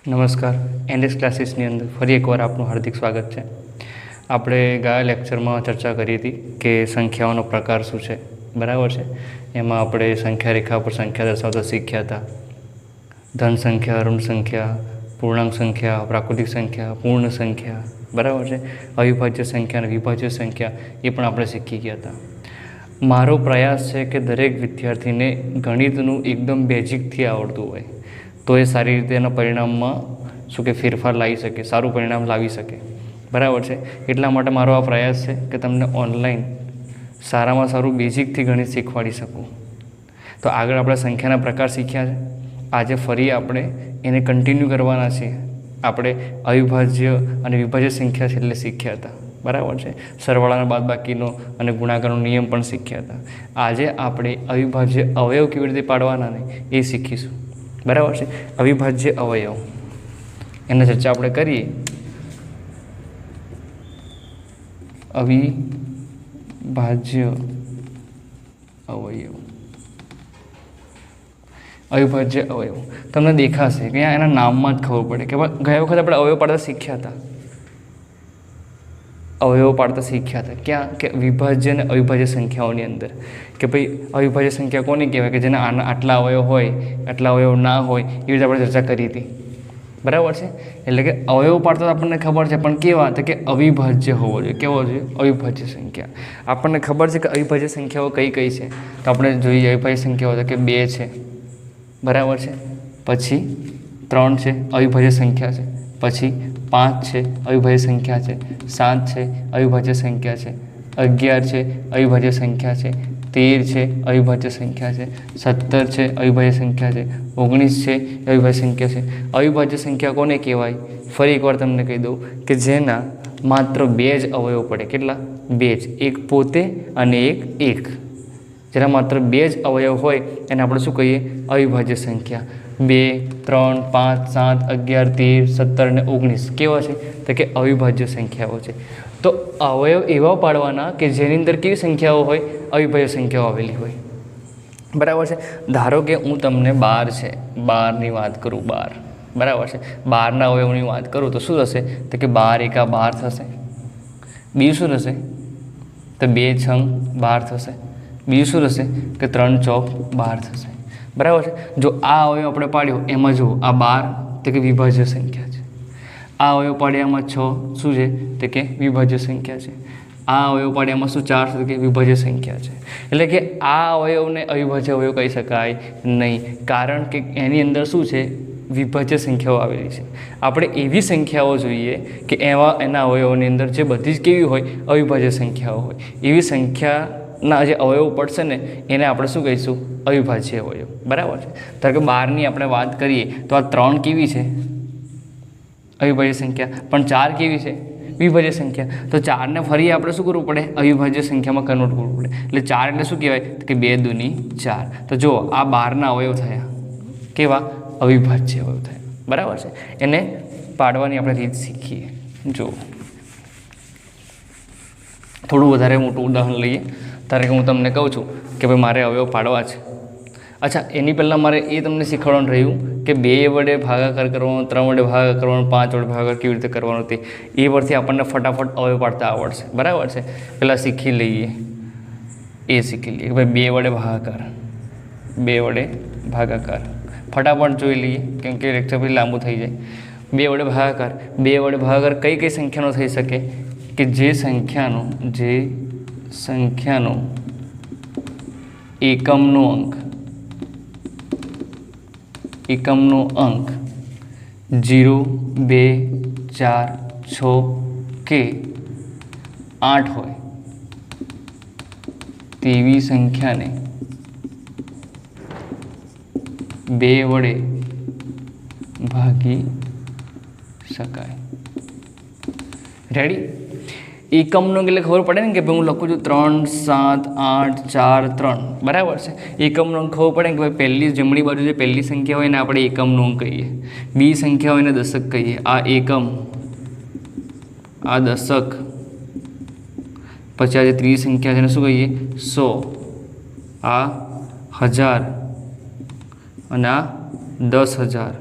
નમસ્કાર. એનએસ ક્લાસીસની અંદર ફરી એકવાર આપનું હાર્દિક સ્વાગત છે. આપણે ગયા લેક્ચરમાં ચર્ચા કરી હતી કે સંખ્યાઓનો પ્રકાર શું છે, બરાબર છે. એમાં આપણે સંખ્યા રેખા પર સંખ્યા દર્શાવતા શીખ્યા હતા. ધન સંખ્યા, ઋણ સંખ્યા, પૂર્ણાંક સંખ્યા, પ્રાકૃતિક સંખ્યા, પૂર્ણ સંખ્યા, બરાબર છે. અવિભાજ્ય સંખ્યા અને વિભાજ્ય સંખ્યા એ પણ આપણે શીખી ગયા હતા. મારો પ્રયાસ છે કે દરેક વિદ્યાર્થીને ગણિતનું એકદમ બેઝિકથી આવડતું હોય તો એ સારી રીતે એના પરિણામમાં ફેરફાર લાવી શકે, સારું પરિણામ લાવી શકે, બરાબર છે. એટલા માટે મારો આ પ્રયાસ છે કે તમને ઓનલાઈન સારામાં સારું બેઝિકથી ગણિત શીખવાડી શકું. તો આગળ આપણે સંખ્યાના પ્રકાર શીખ્યા છે. આજે ફરી આપણે એને કન્ટિન્યુ કરવાના છીએ. આપણે અવિભાજ્ય અને વિભાજ્ય સંખ્યા છેલ્લે શીખ્યા હતા, બરાબર છે. સરવાળાના બાદબાકીનો અને ગુણાકારનો નિયમ પણ શીખ્યા હતા. આજે આપણે અવિભાજ્ય અવયવ કેવી રીતે પાડવાના ને એ શીખીશું, બરાબર છે. અવિભાજ્ય અવયવ એના ચર્ચા આપણે કરીએ. અવિભાજ્ય અવયવ, અવિભાજ્ય અવયવ તમને દેખાશે કે એના નામમાં જ ખબર પડે કે ગયા વખત આપણે અવયવ પાડતા શીખ્યા હતા. અવયવો પાડતા શીખ્યા હતા ક્યાં? કે વિભાજ્ય અને અવિભાજ્ય સંખ્યાઓની અંદર. કે ભાઈ અવિભાજ્ય સંખ્યા કોને કહેવાય? કે જેના આટલા અવયવ હોય, આટલા અવયવ ના હોય, એવી રીતે આપણે ચર્ચા કરી હતી, બરાબર છે. એટલે કે અવયવ પાડતા આપણને ખબર છે, પણ કેવા? તો કે અવિભાજ્ય હોવો જોઈએ. કેવો જોઈએ? અવિભાજ્ય સંખ્યા. આપણને ખબર છે કે અવિભાજ્ય સંખ્યાઓ કઈ કઈ છે, તો આપણે જોઈએ અવિભાજ્ય સંખ્યાઓ તો કે 2 છે, બરાબર છે. પછી 3 છે, અવિભાજ્ય સંખ્યા છે. પછી 5 છે, અવિભાજ્ય સંખ્યા છે. 7 છે, અવિભાજ્ય સંખ્યા છે. 11 છે, અવિભાજ્ય સંખ્યા છે. 13 છે, અવિભાજ્ય સંખ્યા છે. 17 છે, અવિભાજ્ય સંખ્યા છે. 19 છે, અવિભાજ્ય સંખ્યા છે. અવિભાજ્ય સંખ્યા કોને કહેવાય? ફરી એકવાર તમને કહી દઉં કે જેના માત્ર 2 જ અવયવ પડે. કેટલા? 2 જ. એક પોતે અને એક. જેના માત્ર 2 જ અવયવ હોય એને આપણે શું કહીએ? અવિભાજ્ય સંખ્યા. 2, 3, 5, 7, 11, 13, 17 અને 19 કેવા છે? તો કે અવિભાજ્ય સંખ્યાઓ છે. તો અવયવ એવા પાડવાના કે જેની અંદર કેવી સંખ્યાઓ હોય? અવિભાજ્ય સંખ્યાઓ આવેલી હોય, બરાબર છે. ધારો કે હું તમને 12 છે, 12ની વાત કરું, 12, બરાબર છે. 12ના અવયવની વાત કરું તો શું થશે? તો કે 12 એકા 12 થશે. બીજું શું થશે? તો 2 છંગ 12 થશે. બીજું શું થશે? કે 3 ચોક 12 થશે, બરાબર છે. જો આ અવયવ આપણે પાડ્યો એમાં જુઓ, આ 12 તો કે વિભાજ્ય સંખ્યા છે. આ અવયવ પાડ્યામાં 6 શું છે? તો કે વિભાજ્ય સંખ્યા છે. આ અવયવ પાડ્યામાં શું? 4 તો કે વિભાજ્ય સંખ્યા છે. એટલે કે આ અવયવને અવિભાજ્ય અવયવ કહી શકાય નહીં, કારણ કે એની અંદર શું છે? વિભાજ્ય સંખ્યાઓ આવેલી છે. આપણે એવી સંખ્યાઓ જોઈએ કે એના અવયવોની અંદર જે બધી જ કેવી હોય? અવિભાજ્ય સંખ્યાઓ હોય. એવી સંખ્યાના જે અવયવ પડશે ને એને આપણે શું કહીશું? અવિભાજ્ય અવયવ, બરાબર છે. ધારો કે 12ની આપણે વાત કરીએ તો આ 3 કેવી છે? અવિભાજ્ય સંખ્યા. પણ 4 કેવી છે? વિભાજ્ય સંખ્યા. તો 4ને ફરી આપણે શું કરવું પડે? અવિભાજ્ય સંખ્યામાં કન્વર્ટ કરવું પડે. એટલે 4 એટલે શું કહેવાય? કે 2 દૂની 4. તો જુઓ, આ 12ના અવયવ થયા કેવા? અવિભાજ્ય અવયવ થયા, બરાબર છે. એને પાડવાની આપણે રીત શીખીએ. જુઓ, થોડું વધારે મોટું ઉદાહરણ લઈએ. ધારો કે હું તમને કહું છું કે ભાઈ મારે અવયવ પાડવા છે. અચ્છા, એની પહેલાં મારે એ તમને શીખવાડવાનું રહ્યું કે 2 વડે ભાગાકાર કરવાનો, 3 વડે ભાગાકાર કરવાનો, 5 વડે ભાગાકાર કેવી રીતે કરવાનો તે એ પરથી આપણને ફટાફટ અવયવ પાડતા આવડશે, બરાબર છે. પહેલાં શીખી લઈએ, એ શીખી લઈએ કે ભાઈ 2 વડે ભાગાકાર, 2 વડે ભાગાકાર ફટાફટ જોઈ લઈએ કેમ કે લેક્ચર પછી લાંબુ થઈ જાય. 2 વડે ભાગાકાર, 2 વડે ભાગાકાર કઈ કઈ સંખ્યાનો થઈ શકે? કે જે સંખ્યાનો એકમનો અંક 0, 2, 4, 6 કે 8 હોય તેવી સંખ્યાને 2 વડે ભાગી શકાય. રેડી? એકમનો એટલે ખબર પડે ને કે ભાઈ હું લખું છું 3, 7, 8, 4, 3, બરાબર છે. એકમનો અંક ખબર પડે કે ભાઈ પહેલી જમણી બાજુ જે પહેલી સંખ્યા હોય એને આપણે એકમનો અંક કહીએ, બીજી સંખ્યા હોય એને દશક કહીએ. આ એકમ, આ દશક, પછી આ જે ત્રીજી સંખ્યા છે એને શું કહીએ? 100. આ 1000 અને આ 10,000,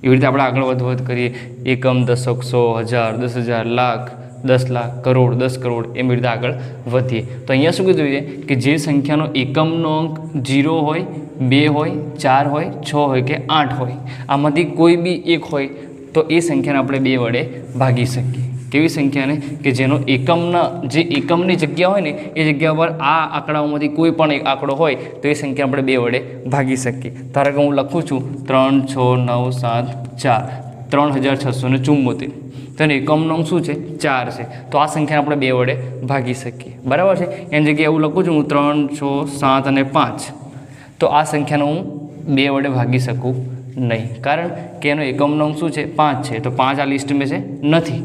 એવી રીતે આપણે આગળ વધવધ કરીએ, એકમ, દશક, 100, 1000, 10,000, લાખ, 10 લાખ, કરોડ, 10 કરોડ, એમ રીતે આગળ વધીએ. તો અહીંયા શું કીધું છે કે જે સંખ્યાનો એકમનો અંક 0 હોય, 2 હોય, 4 હોય, 6 હોય કે 8 હોય, આમાંથી કોઈ બી એક હોય તો એ સંખ્યાને આપણે 2 વડે ભાગી શકીએ. કેવી સંખ્યાને? કે જેનો જે એકમની જગ્યા હોય ને એ જગ્યા પર આ આંકડાઓમાંથી કોઈ પણ એક આંકડો હોય તો એ સંખ્યા આપણે 2 વડે ભાગી શકીએ. ધારો કે હું લખું છું 3, 6, 9, 7, 4, 3674. તો એનો એકમનો અંક શું છે? 4 છે. તો આ સંખ્યાને આપણે 2 વડે ભાગી શકીએ. બરાબર છે? એની જગ્યાએ એવું લખું છું હું 3, 6, 7 અને 5. તો આ સંખ્યાને હું 2 વડે ભાગી શકું નહીં, કારણ કે એનો એકમનો અંક શું છે? 5 છે. તો 5 આ લિસ્ટમાં છે નથી,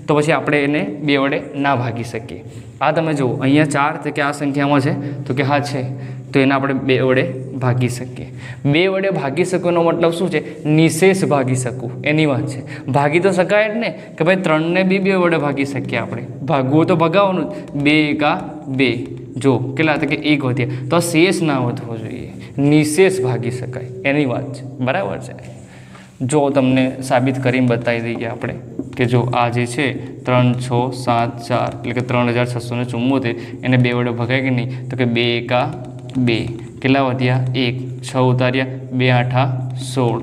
તો પછી આપણે એને 2 વડે ના ભાગી શકીએ. આ તમે જુઓ અહીંયા 4 તો કે આ સંખ્યામાં છે, તો કે હા છે, તો એને આપણે 2 વડે ભાગી શકીએ. 2 વડે ભાગી શકવાનો મતલબ શું છે? નિશેષ ભાગી શકું એની વાત છે. ભાગી તો શકાય જ ને કે ભાઈ 3ને બી 2 વડે ભાગી શકીએ આપણે. ભાગવું તો ભગાવવાનું જ. 2 એકા 2, જો કેટલા હતા કે 1 વધ્યા, તો શેષ ના વધવો જોઈએ, નિશેષ ભાગી શકાય એની વાત છે. બરાબર છે? જો તમને સાબિત કરીને બતાવી દઈએ આપણે કે જો આ જે છે 3, 6, 7, 4 એટલે કે 3674, એને 2 વડે ભગાય કે નહીં? તો કે 2 એકા 2, કેટલા વધ્યા? 1, 6 ઉતાર્યા, 2 8 16,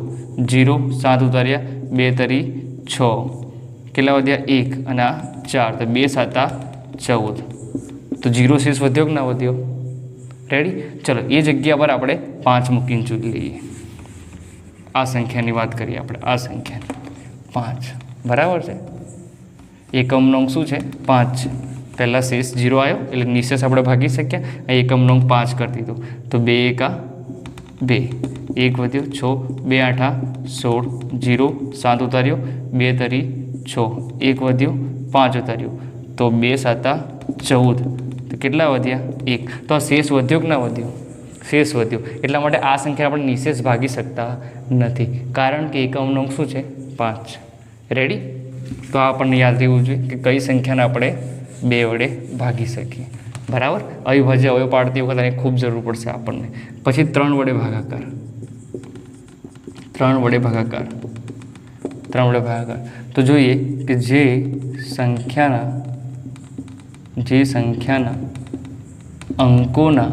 0 7 ઉતાર્યા, 2 તરી 6, કેટલા વધ્યા? 1 અને આ 4, તો 2 7 14. તો 0 શેષ વધ્યો કે ના વધ્યો? રેડી? ચલો એ જગ્યા પર આપણે 5 મૂકીને જોઈ લઈએ. આ સંખ્યાની વાત કરીએ આપણે, આ સંખ્યાની 5. બરાબર છે? એકમનો અંક શું છે? 5 છે. પહેલાં શેષ 0 આવ્યો એટલે નિશેષ આપણે ભાગી શક્યા. અહીં એકમનો અંક 5 કરી દીધો, તો 2 એકા 2, 1 વધ્યો, 6, 2 8 16, 0 7 ઉતાર્યો, 2 તરી 6, 1 વધ્યો, 5 ઉતાર્યો, તો 2 7 14, તો કેટલા વધ્યા? 1. તો આ શેષ વધ્યો કે ના વધ્યો? શેષ વધ્યો. એટલા માટે આ સંખ્યા આપણે નિશેષ ભાગી શકતા નથી, કારણ કે એકમનો અંક શું છે? 5. રેડી? તો આ આપણને યાદ રહેવું જોઈએ કે કઈ સંખ્યાને આપણે 2 વડે ભાગી શકીએ. બરાબર? અવિભાજ્ય અવયવ પાડતી વખતે આની ખૂબ જરૂર પડશે આપણને. પછી 3 વડે ભાગાકાર. 3 વડે ભાગાકાર. 3 વડે ભાગાકાર. તો જોઈએ કે જે સંખ્યાના અંકોના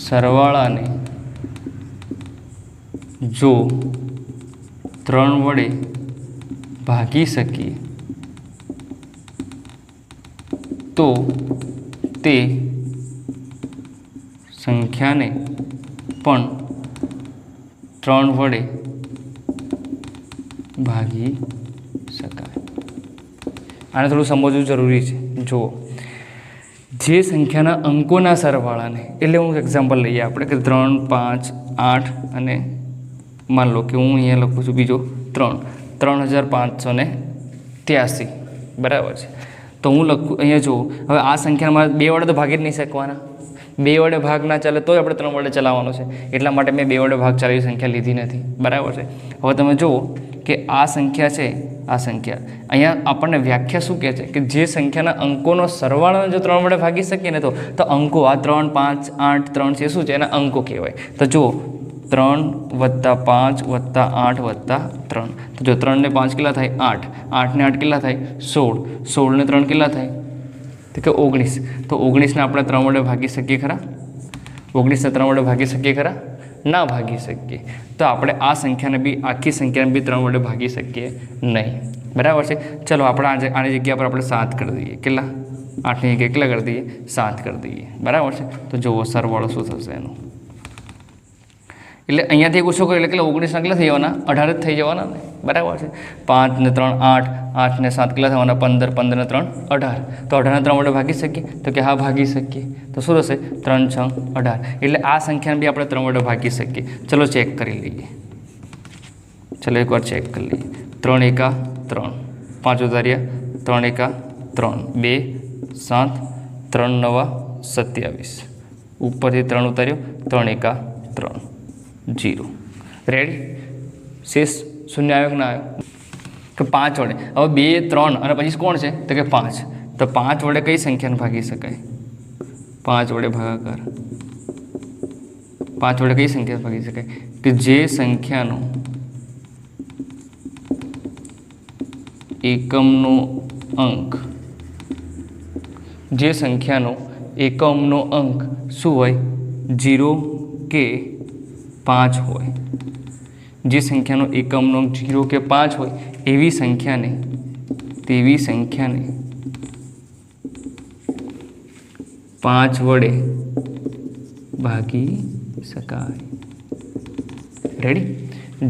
સરવાળાને જો 3 વડે ભાગી શકીએ તો તે સંખ્યાને પણ 3 વડે ભાગી શકાય. આને થોડું સમજવું જરૂરી છે. જુઓ, જે સંખ્યાના અંકોના સરવાળાને, એટલે હું એક્ઝામ્પલ લઈએ આપણે કે 3, 5, 8 અને માન લો કે હું અહીંયા લખું છું બીજો 3583. બરાબર છે? તો હું લખું અહીંયા જુઓ, હવે આ સંખ્યામાં 2 વડે તો ભાગી જ નહીં શકવાના. 2 વડે ભાગ ના ચાલે તો આપણે 3 વડે ચલાવવાનો છે. એટલા માટે મેં 2 વડે ભાગ ચાલેલી સંખ્યા લીધી નથી. બરાબર છે? હવે તમે જુઓ કે આ સંખ્યા છે, આ સંખ્યા અહીંયા આપણને વ્યાખ્યા શું કહે છે કે જે સંખ્યાના અંકોનો સરવાળો જો 3 વડે ભાગી શકીએ ને તો અંકો આ 3, 5, 8, 3 છે, શું છે? એના અંકો કહેવાય. તો જુઓ 3 + 5 + 8 + 3. તો જો 3 ને 5 કેટલા થાય? 8. 8 ને 8 કેટલા થાય? 16. 16 ને 3 કેટલા થાય? તો કે 19. તો 19 ને આપણે 3 વડે ભાગી શકીએ ખરા? 19 ને 3 વડે ભાગી શકીએ ખરા? ના ભાગી શકીએ. તો આપણે આ સંખ્યાને બી, આખી સંખ્યાને બી 3 વડે ભાગી શકીએ નહીં. બરાબર છે? ચલો આપણે આની જગ્યા પર આપણે 7 કરી દઈએ. કેટલા? 8ની જગ્યાએ કેટલા કરી દઈએ? 7 કરી દઈએ. બરાબર છે? તો જુઓ સરવાળો શું થશે એનું. એટલે અહીંયાથી ઓછો કર્યો એટલે 19 કેટલા થઈ જવાના? 18 જ થઈ જવાના ને. બરાબર છે? 5 ને 3 8, 8 ને 7 કેટલા થવાના? 15, 15 ને 3 18. તો 18 ને 3 વડે ભાગી શકીએ? તો કે હા ભાગી શકીએ. તો શું થશે? 3 × 6 18. એટલે આ સંખ્યાને બી આપણે 3 વડે ભાગી શકીએ. ચલો ચેક કરી લઈએ. ચલો એકવાર ચેક કરી લઈએ. 3 એકા 3, 5 ઉતાર્યા, 3 એકા 3, 2 7, 3 9 27. ઉપરથી 3 ઉતાર્યો, 3 એકા 3, 0. રેડી? શેષ શૂન્ય આવ્યો કે ના આવ્યો? કે 5 વડે. હવે 2, 3 અને પછી કોણ છે? તો કે 5. તો 5 વડે કઈ સંખ્યાને ભાગી શકાય? 5 વડે ભાગાકાર. 5 વડે કઈ સંખ્યા ભાગી શકાય? કે જે સંખ્યાનો એકમનો અંક, જે સંખ્યાનો એકમનો અંક શું હોય? 0 કે 5 હોય. જે સંખ્યાનો એકમનો અંક 0 કે 5 હોય તેવી સંખ્યાને 5 વડે ભાગી શકાય. રેડી?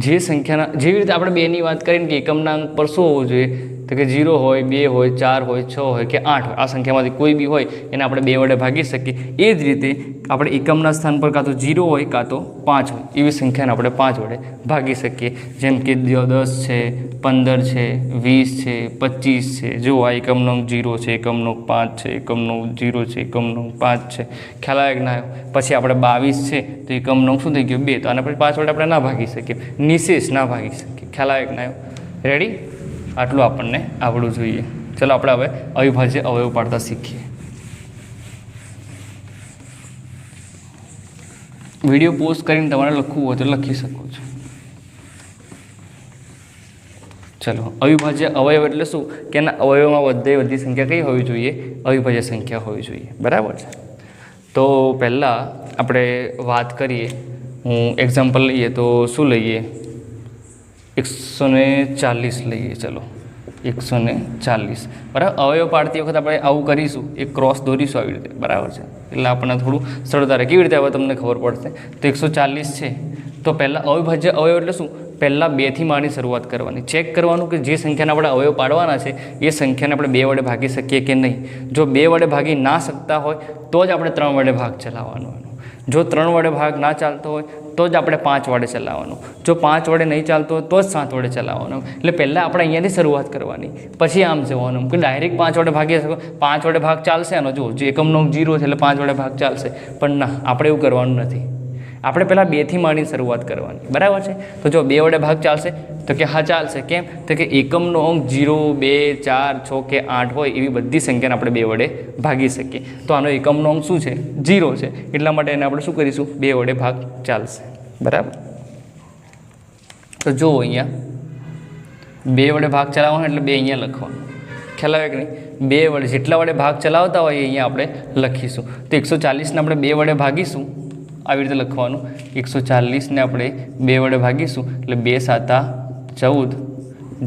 જે સંખ્યાના, જેવી રીતે આપણે બેની વાત કરીને કે એકમના અંક પર શું હોવું જોઈએ, તો કે 0 હોય, 2 હોય, 4 હોય, 6 હોય કે 8 હોય, આ સંખ્યામાંથી કોઈ બી હોય એને આપણે 2 વડે ભાગી શકીએ. એ જ રીતે આપણે એકમના સ્થાન પર કાં તો 0 હોય કાં તો 5 હોય એવી સંખ્યાને આપણે 5 વડે ભાગી શકીએ. જેમ કે 10 છે, 15 છે, 20 છે, 25 છે. જો આ એકમનો અંક 0 છે, એકમનો અંક 5 છે, એકમનો અંક 0 છે, એકમનો અંક 5 છે. ખ્યાલ આવે કે ના આવ્યો? પછી આપણે 22 છે તો એકમનો અંક શું થઈ ગયો? 2. તો આને પછી 5 વડે આપણે ના ભાગી શકીએ, નિશેષ ના ભાગી શકીએ. ખ્યાલ આવે કે ના આવ્યો? રેડી? આટલું આપણને આવડવું જોઈએ. ચલો આપણે હવે અવિભાજ્ય અવયવ પાડતા શીખીએ. વિડીયો પોઝ કરીને તમારે લખવું હોય તો લખી શકો છો. ચલો, અવિભાજ્ય અવયવ એટલે શું કે એના અવયવમાં બધી સંખ્યા કઈ હોવી જોઈએ? અવિભાજ્ય સંખ્યા હોવી જોઈએ. બરાબર છે? તો પહેલાં આપણે વાત કરીએ, હું એક્ઝામ્પલ લઈએ તો શું લઈએ? 140 લઈએ. ચલો 140. બરાબર? અવયવ પાડતી વખત આપણે આવું કરીશું, એક ક્રોસ દોરીશું આવી રીતે. બરાબર છે? એટલે આપણને થોડું સરળતા રહે. કેવી રીતે હવે તમને ખબર પડશે? તો 140 છે તો પહેલાં અવિભાજ્ય અવયવ એટલે શું? પહેલાં 2થી માની શરૂઆત કરવાની. ચેક કરવાનું કે જે સંખ્યાને આપણે અવયવ પાડવાના છે એ સંખ્યાને આપણે 2 વડે ભાગી શકીએ કે નહીં. જો 2 વડે ભાગી ના શકતા હોય તો જ આપણે 3 વડે ભાગ ચલાવવાનો. જો 3 વડે ભાગ ના ચાલતો હોય તો જ આપણે 5 વડે ચલાવવાનું. જો 5 વડે નહીં ચાલતો હોય તો જ 7 વડે ચલાવવાનું. એટલે પહેલાં આપણે અહીંયાથી શરૂઆત કરવાની, પછી આમ જવાનું કે ડાયરેક્ટ 5 વડે ભાગી શકો. 5 વડે ભાગ ચાલશે આનો, જો જે એકમનો 0 છે એટલે 5 વડે ભાગ ચાલશે. પણ ના, આપણે એવું કરવાનું નથી. આપણે પહેલાં 2થી માંડીને શરૂઆત કરવાની. બરાબર છે? તો જો 2 વડે ભાગ ચાલશે તો કે હા ચાલશે. કેમ? તો કે એકમનો અંક 0, 2, 4, 6 કે 8 હોય એવી બધી સંખ્યાને આપણે 2 વડે ભાગી શકીએ. તો આનો એકમનો અંક શું છે? 0 છે. એટલા માટે એને આપણે શું કરીશું? 2 વડે ભાગ ચાલશે. બરાબર? તો જુઓ અહીંયા 2 વડે ભાગ ચલાવવાનો એટલે 2 અહીંયા લખવાનું. ખ્યાલ આવે કે નહીં? 2 વડે જેટલા વડે ભાગ ચલાવતા હોય અહીંયા આપણે લખીશું. તો 140ને આપણે 2 વડે ભાગીશું, આવી રીતે લખવાનું. 140ને આપણે 2 વડે ભાગીશું એટલે 2 × 7 = 14,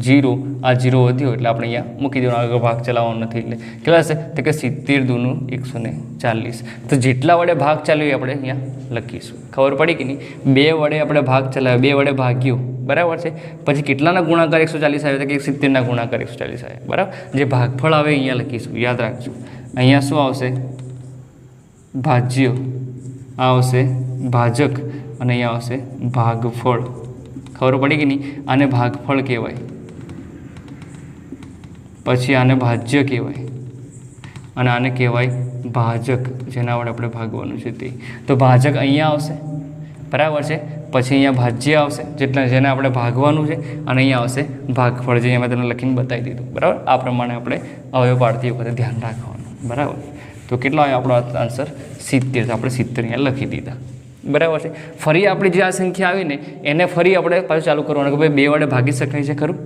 0. આ 0 વધ્યો એટલે આપણે અહીંયા મૂકી દેવાનો, આગળ ભાગ ચલાવવાનો નથી. એટલે કેટલા હશે? તો કે 70 × 140. તો જેટલા વડે ભાગ ચાલ્યો એ આપણે અહીંયા લખીશું. ખબર પડી કે નહીં? 2 વડે આપણે ભાગ ચલાવ્યો, 2 વડે ભાગ્યો. બરાબર છે? પછી કેટલાના ગુણાકાર 140 આવ્યો? તો કે 70ના ગુણાકાર 140 આવ્યા. બરાબર? જે ભાગફળ આવે અહીંયા લખીશું. યાદ રાખજો. અહીંયા શું આવશે? ભાજ્ય આવશે, ભાજક, અને અહીંયા આવશે ભાગફળ. ખબર પડી કે નહીં? આને ભાગફળ કહેવાય, પછી આને ભાજ્ય કહેવાય, અને આને કહેવાય ભાજક, જેના વડે આપણે ભાગવાનું છે તે. તો ભાજક અહીંયા આવશે. બરાબર છે? પછી અહીંયા ભાજ્ય આવશે, જેને આપણે ભાગવાનું છે, અને અહીંયા આવશે ભાગફળ, જે મેં તમને લખીને બતાવી દીધું. બરાબર? આ પ્રમાણે આપણે અવયવ પાડતી વખતે ધ્યાન રાખવાનું. બરાબર? તો કેટલો આવ્યો આપણો આન્સર? 70. તો આપણે 70 અહીંયા લખી દીધા. બરાબર છે? ફરી આપણી જે આ સંખ્યા આવી ને એને ફરી આપણે પાછું ચાલુ કરવાનું કે ભાઈ 2 વડે ભાગી શકાય છે ખરું?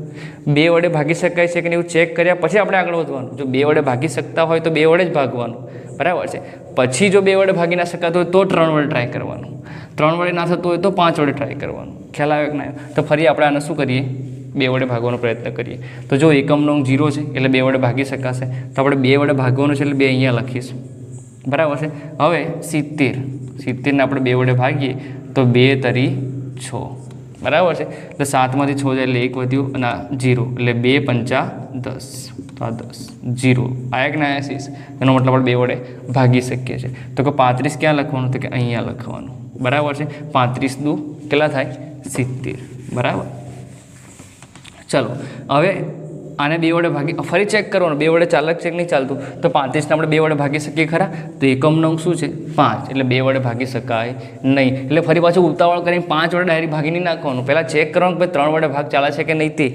2 વડે ભાગી શકાય છે કે નહીં એવું ચેક કર્યા પછી આપણે આગળ વધવાનું. જો 2 વડે ભાગી શકતા હોય તો 2 વડે જ ભાગવાનું. બરાબર છે? પછી જો 2 વડે ભાગી ના શકાતો હોય તો 3 વડે ટ્રાય કરવાનું. 3 વડે ના થતું હોય તો 5 વડે ટ્રાય કરવાનું. ખ્યાલ આવે કે ના? તો ફરી આપણે આને શું કરીએ? 2 વડે ભાગવાનો પ્રયત્ન કરીએ. તો જો એકમનો અંક 0 છે એટલે 2 વડે ભાગી શકાશે. તો આપણે 2 વડે ભાગવાનું છે એટલે 2 અહીંયા લખીશું. બરાબર છે? હવે 70ને આપણે 2 વડે ભાગીએ તો 2 × 6. બરાબર છે? એટલે 7માંથી 6 જાય એટલે 1 વધ્યું, અને 0 એટલે 2 × 5 = 10. તો આ 10, 0 આયા કે ના આયા? એનો મતલબ આપણે 2 વડે ભાગી શકીએ છીએ. તો કે 35 ક્યાં લખવાનું? તો કે અહીંયા લખવાનું. બરાબર છે? 35 દુ કેટલા થાય? 70. બરાબર? ચલો હવે આને 2 વડે ભાગી ફરી ચેક કરવાનું, 2 વડે ચાલે છે કે નહીં ચાલતું? તો 35ને આપણે 2 વડે ભાગી શકીએ ખરા? તો એકમનો અંક શું છે? 5, એટલે 2 વડે ભાગી શકાય નહીં. એટલે ફરી પાછું ઉતાવળ કરીને 5 વડે ડાયરેક્ટ ભાગી નહીં નાખવાનું. પહેલાં ચેક કરવાનું કે 3 વડે ભાગ ચાલે છે કે નહીં તે.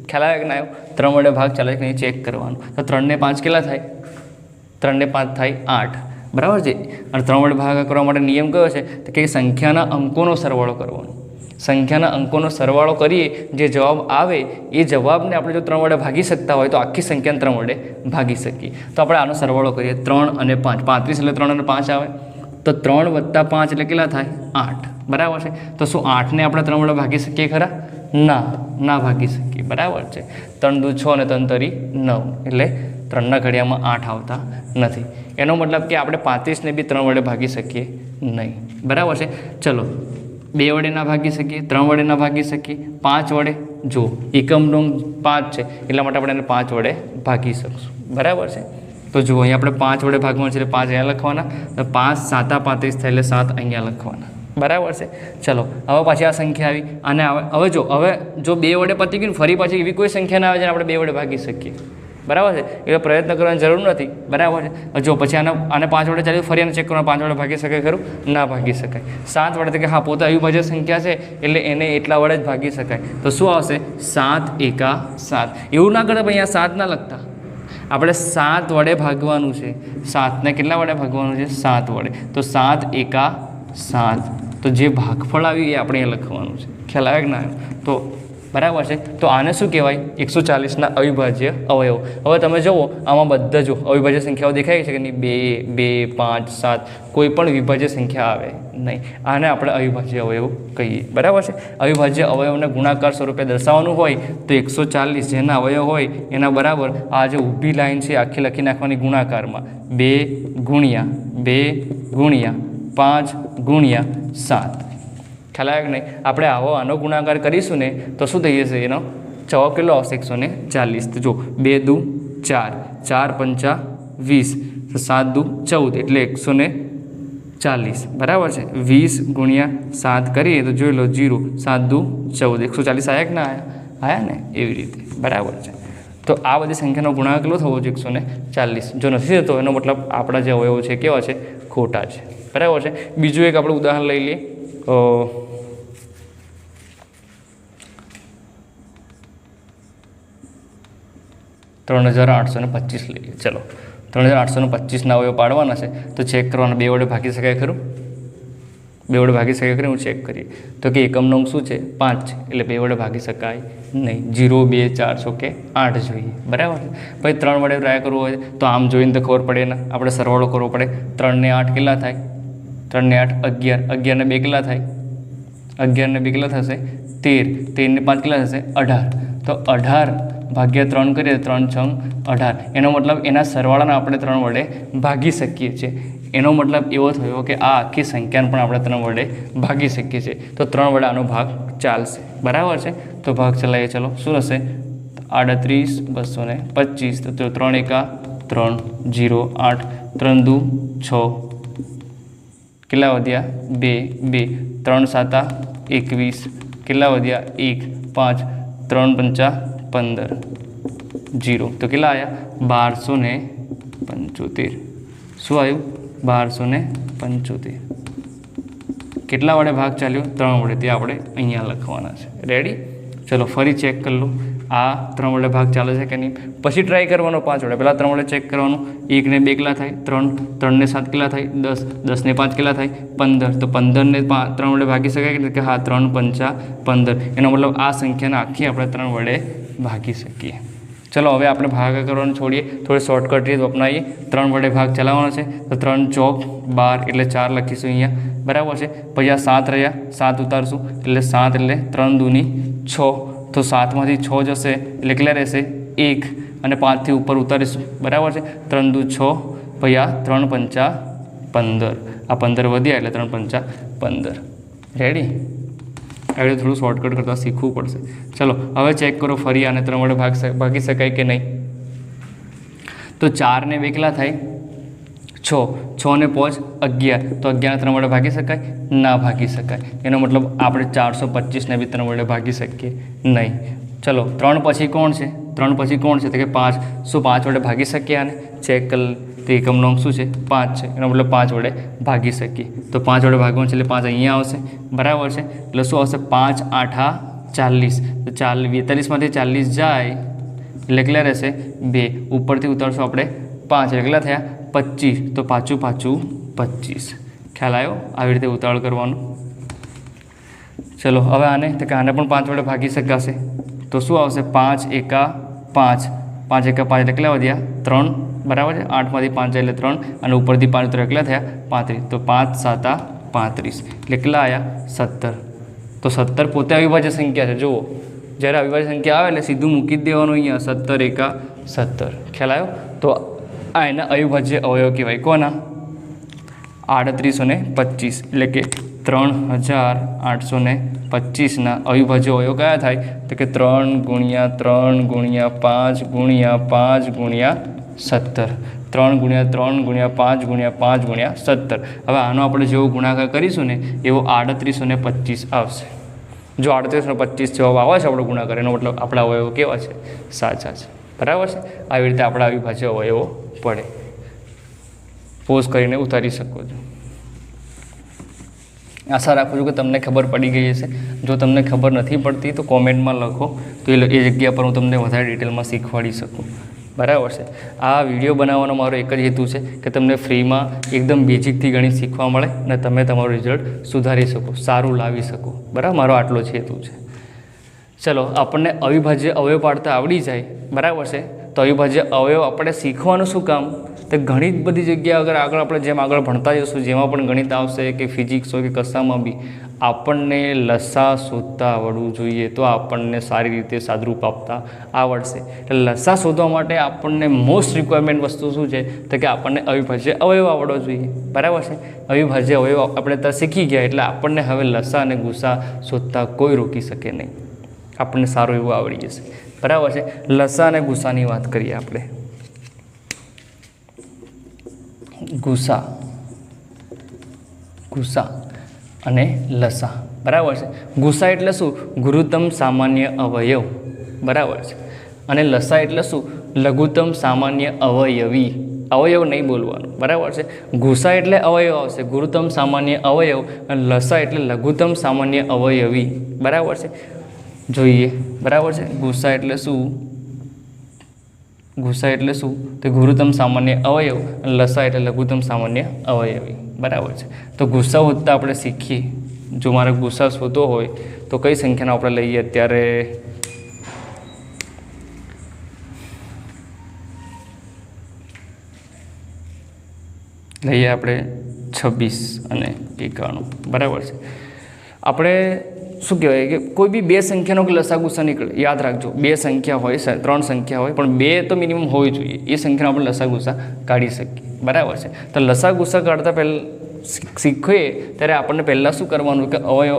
ખ્યાલ આવે કે ના આવ્યો? 3 વડે ભાગ ચાલે છે કે નહીં ચેક કરવાનું. તો 3 ને 5 કેટલા થાય? 3 ને 5 થાય 8. બરાબર છે? અને 3 વડે ભાગ કરવા માટે નિયમ કયો છે? તો કે સંખ્યાના અંકોનો સરવાળો કરવાનો. સંખ્યાના અંકોનો સરવાળો કરીએ જે જવાબ આવે એ જવાબને આપણે જો 3 વડે ભાગી શકતા હોય તો આખી સંખ્યાને 3 વડે ભાગી શકીએ. તો આપણે આનો સરવાળો કરીએ 3 અને 5, 35 એટલે 3 અને 5 આવે, તો 3 વત્તા 5 એટલે કેટલા થાય? 8. બરાબર છે. તો શું 8ને આપણે 3 વડે ભાગી શકીએ ખરા? ના ભાગી શકીએ. બરાબર છે. 3 દુ 6 અને 3 તરી 9 એટલે 3ના ઘડિયામાં 8 આવતા નથી. એનો મતલબ કે આપણે 35ને બી 3 વડે ભાગી શકીએ નહીં. બરાબર છે. ચલો 2 વડે ના ભાગી શકીએ, 3 વડે ના ભાગી શકીએ, 5 વડે. જો એકમનો 5 છે એટલા માટે આપણે એને 5 વડે ભાગી શકશું. બરાબર છે. તો જુઓ અહીંયા આપણે 5 વડે ભાગવાનું છે એટલે 5 અહીંયા લખવાના, તો 5 7 35 થાય એટલે 7 અહીંયા લખવાના. બરાબર છે. ચલો હવે પાછી આ સંખ્યા આવી અને હવે જો 2 વડે પતી ગયું, ફરી પાછી એવી કોઈ સંખ્યા ના આવે જેને આપણે 2 વડે ભાગી શકીએ. બરાબર છે. એટલે પ્રયત્ન કરવાની જરૂર નથી. બરાબર છે. જો પછી આને 5 વડે ચાલ્યું, ફરી આને ચેક કરવાનું, 5 વડે ભાગી શકાય ખરું? ના ભાગી શકાય. 7 વડે કે હા પોતે અવિભાજ્ય સંખ્યા છે એટલે એને એટલા વડે જ ભાગી શકાય. તો શું આવશે? 7 એકા 7. એવું ના કરતા અહીંયા 7 ના લખતા, આપણે 7 વડે ભાગવાનું છે. 7ને કેટલા વડે ભાગવાનું છે? 7 વડે. તો 7 એકા 7. તો જે ભાગફળ આવ્યું એ આપણે અહીંયા લખવાનું છે. ખ્યાલ આવે કે ના આવ્યો? તો બરાબર છે. તો આને શું કહેવાય? 140ના અવિભાજ્ય અવયવ. હવે તમે જુઓ આમાં બધા જો અવિભાજ્ય સંખ્યાઓ દેખાય છે કે નહીં? 2, 2, 5, 7 કોઈ પણ વિભાજ્ય સંખ્યા આવે નહીં. આને આપણે અવિભાજ્ય અવયવ કહીએ. બરાબર છે. અવિભાજ્ય અવયવને ગુણાકાર સ્વરૂપે દર્શાવવાનું હોય તો 140 જેના અવયવ હોય એના બરાબર આ જે ઊભી લાઈન છે આખી લખી નાખવાની ગુણાકારમાં. 2 ગુણ્યા 2 ગુણ્યા 5 ગુણ્યા 7. ખ્યાલ આવે કે નહીં? આપણે આનો ગુણાકાર કરીશું ને તો શું થઈ જશે? એનો જવાબ કેટલો આવશે? 140. તો જો 2 દુ 4, 4 પંચા 20, 7 દુ 14 એટલે 140. બરાબર છે. 20 ગુણ્યા 7 કરીએ તો જોઈ લો 0, 7 દુ 14, 140 આવ્યા કે ના આવ્યા ને? એવી રીતે. બરાબર છે. તો આ બધી સંખ્યાનો ગુણાકાર કેટલો થવો જોઈએ? 140. જો નથી થતો એનો મતલબ આપણા જે અવયવો છે કેવા છે? ખોટા છે. બરાબર છે. બીજું એક આપણે ઉદાહરણ લઈ લઈએ. 3825 લઈએ. ચલો 3825ના અવયવ પાડવાના છે તો ચેક કરવાના. 2 વડે ભાગી શકાય ખરું? 2 વડે ભાગી શકાય ખરું? હું ચેક કરીએ તો કે એકમનો અંક શું છે? 5 છે એટલે 2 વડે ભાગી શકાય નહીં. 0, 2, 4 સો કે 8 જોઈએ. બરાબર છે. પછી 3 વડે ટ્રાય કરવું હોય તો આમ જોઈને તો ખબર પડે ને, આપણે સરવાળો કરવો પડે. 3 ને 8 કેટલા થાય? 3 ને 8 11, 11 ને 2 કેટલા થાય? 11 ને 2 કેટલા થશે? 13, 13 ને 5 કેટલા થશે? 18. તો 18 ભાગ્યા 3 કરીએ તો 3 છંગ 18. એનો મતલબ એના સરવાળાને આપણે 3 વડે ભાગી શકીએ છીએ. એનો મતલબ એવો થયો કે આ આખી સંખ્યાને પણ આપણે 3 વડે ભાગી શકીએ છીએ. તો 3 વડે આનો ભાગ ચાલશે. બરાબર છે. તો ભાગ ચલાવીએ. ચલો શું હશે? 38 225. તો 3 એકા 3, 0, 8, 3 દુ 6, કેટલા વધ્યા? 2, 2, 3 7 21, કેટલા વધ્યા? 1, 5, 3 પંચા 15, 0. તો કેટલા આવ્યા? 1275. શું આવ્યું? 1275. કેટલા વડે ભાગ ચાલ્યો? 3 વડે. તે આપણે અહીંયા લખવાના છે. રેડી? ચલો ફરી ચેક કરી લો. આ 3 વડે ભાગ ચાલે છે કે નહીં? પછી ટ્રાય કરવાનો 5 વડે. પહેલાં 3 વડે ચેક કરવાનું. 1 ને 2 કેટલા થાય? 3, 3 ને 7 કેટલા થાય? 10, 10 ને 5 કેટલા થાય? 15. તો 15 ને 3 વડે ભાગી શકાય કે હા? 3 પંચા 15. એનો મતલબ આ સંખ્યાને આખી આપણે 3 વડે ભાગી શકીએ. ચલો હવે આપણે ભાગાકાર કરવાનું છોડીએ, થોડી શોર્ટકટ રીત અપનાવીએ. 3 વડે ભાગ ચલાવવાનો છે તો 3 ચોક 12 એટલે 4 લખીશું અહીંયા. બરાબર છે. પછી આ 7 રહ્યા, 7 ઉતારશું એટલે 7 એટલે 3 દૂની 6. તો 7માંથી 6 જશે એટલે કેટલા રહેશે? 1 અને 5થી ઉપર ઉતારીશું. બરાબર છે. 3 દુ 6, પછી આ 3 પંચા 15. આ 15 વધ્યા એટલે 3 પંચા 15. રેડી? આવી થોડું શોર્ટકટ કરતાં શીખવું પડશે. ચલો હવે ચેક કરો ફરી આને 3 વડે ભાગી શકાય કે નહીં? તો 4 ને 2 કેટલા થાય? 6, 6 ને 5 11. તો 11 3 વડે ભાગી શકાય? ના ભાગી શકાય. એનો મતલબ આપણે 425 ને બી 3 વડે ભાગી શકીએ નહીં. ચલો 3 પછી કોણ છે? 3 પછી કોણ છે? તો કે 5. શું 5 વડે ભાગી શકીએ આને? ચેક કરી. તો એકમનો અંક શું છે? 5 છે. એનો મતલબ 5 વડે ભાગી શકીએ. તો 5 વડે ભાગવાનું છે એટલે 5 અહીંયા આવશે. બરાબર છે. એટલે શું આવશે? 5 8 40. તો 42માંથી 40 જાય એટલે કેટલા રહેશે? 2. ઉપરથી ઉતારશું આપણે 5 એટલે કેટલા થયા? 25. તો પાછું 25. ખ્યાલ આવ્યો? આવી રીતે ઉતાવળ કરવાનું. ચલો હવે આને તો કે આને પણ 5 વડે ભાગી શકાશે તો શું આવશે 5 એકા 5 5 એકા 5 એટલે કેટલા વધ્યા 3 બરાબર છે 8માંથી 5 એટલે 3 અને ઉપરથી 5 તો કેટલા થયા 35 તો 5 7 35 એટલે કેટલા આવ્યા 17 તો 17 પોતે અવિભાજ્ય સંખ્યા છે જુઓ જ્યારે અવિભાજ્ય સંખ્યા આવે એટલે સીધું મૂકી જ દેવાનું અહીંયા 17 એકા 17 ખ્યાલ આવ્યો તો આ એના અવિભાજ્ય અવયવ કહેવાય કોના 3825 એટલે કે 3825ના અવિભાજ્ય અવયવ કયા થાય તો કે 3 ગુણ્યા 3 ગુણ્યા 5 ગુણ્યા 5 ગુણ્યા 17 3 ગુણ્યા 3 ગુણ્યા 5 ગુણ્યા 5 ગુણ્યા 17 હવે આનો આપણે જેવો ગુણાકાર કરીશું ને એવો 3825 આવશે જો 3825 જવાબ આવે છે આપણો ગુણાકાર એનો મતલબ આપણા અવયવો કેવા છે સાચા છે બરાબર છે આવી રીતે આપણા અવિભાજ્ય અવયવો પડે પોઝ કરીને ઉતારી શકો છો આશા રાખું છું કે તમને ખબર પડી ગઈ હશે જો તમને ખબર નથી પડતી તો કોમેન્ટમાં લખો તો એ જગ્યા પર હું તમને વધારે ડિટેલમાં શીખવાડી શકું બરાબર છે આ વિડીયો બનાવવાનો મારો એક જ હેતુ છે કે તમને ફ્રીમાં એકદમ બેઝિકથી ગણિત શીખવા મળે અને તમે તમારું રિઝલ્ટ સુધારી શકો સારું લાવી શકો બરાબર મારો આટલો જ હેતુ છે ચલો આપણને અવિભાજ્ય અવયવ પાડતા આવડી જાય બરાબર છે તો અવિભાજ્ય અવયવ આપણે શીખવાનું શું કામ તો ઘણી બધી જગ્યા આગળ જેમ આગળ ભણતા જઈશું જેમાં પણ ગણિત આવશે કે ફિઝિક્સ હોય કે કશામાં બી આપણને લસા શોધતા આવડવું જોઈએ તો આપણને સારી રીતે સાદરૂપ આપતા આવડશે એટલે લસા શોધવા માટે આપણને મોસ્ટ રિક્વાયરમેન્ટ વસ્તુ શું છે તો કે આપણને અવિભાજ્ય અવયવ આવડવો જોઈએ બરાબર છે અવિભાજ્ય અવયવ આપણે ત્યાં શીખી ગયા એટલે આપણને હવે લસા અને ગુસા શોધતા કોઈ રોકી શકે નહીં આપણને સારું એવું આવડી જશે બરાબર છે લસા અને ગુસાની વાત કરીએ આપણે ગુસા અને લસા બરાબર છે ગુસા એટલે શું ગુરુત્તમ સામાન્ય અવયવ બરાબર છે અને લસા એટલે શું લઘુત્તમ સામાન્ય અવયવી અવયવ નહીં બોલવાનું બરાબર છે ગુસા એટલે અવયવ આવશે ગુરુત્તમ સામાન્ય અવયવ અને લસા એટલે લઘુત્તમ સામાન્ય અવયવી બરાબર છે જોઈએ બરાબર છે ગુસા એટલે શું તો ગુરુત્તમ સામાન્ય અવયવ અને લસા એટલે લઘુત્તમ સામાન્ય અવયવી બરાબર છે તો ગુસ્સા હોતા આપણે શીખીએ જો મારે ગુસ્સા શોધવો હોય તો કઈ સંખ્યાનો આપણે લઈએ અત્યારે લઈએ આપણે 26 અને 91 બરાબર છે આપણે શું કહેવાય કે કોઈ બી બે સંખ્યાનો લસા ગુસ્સા નીકળે યાદ રાખજો બે સંખ્યા હોય 3 સંખ્યા હોય પણ બે તો મિનિમમ હોવી જોઈએ એ સંખ્યાનો આપણે લસા ગુસ્સા કાઢી શકીએ બરાબર છે તો લસા ગુસ્સા કાઢતા પહેલાં શીખીએ ત્યારે આપણને પહેલાં શું કરવાનું કે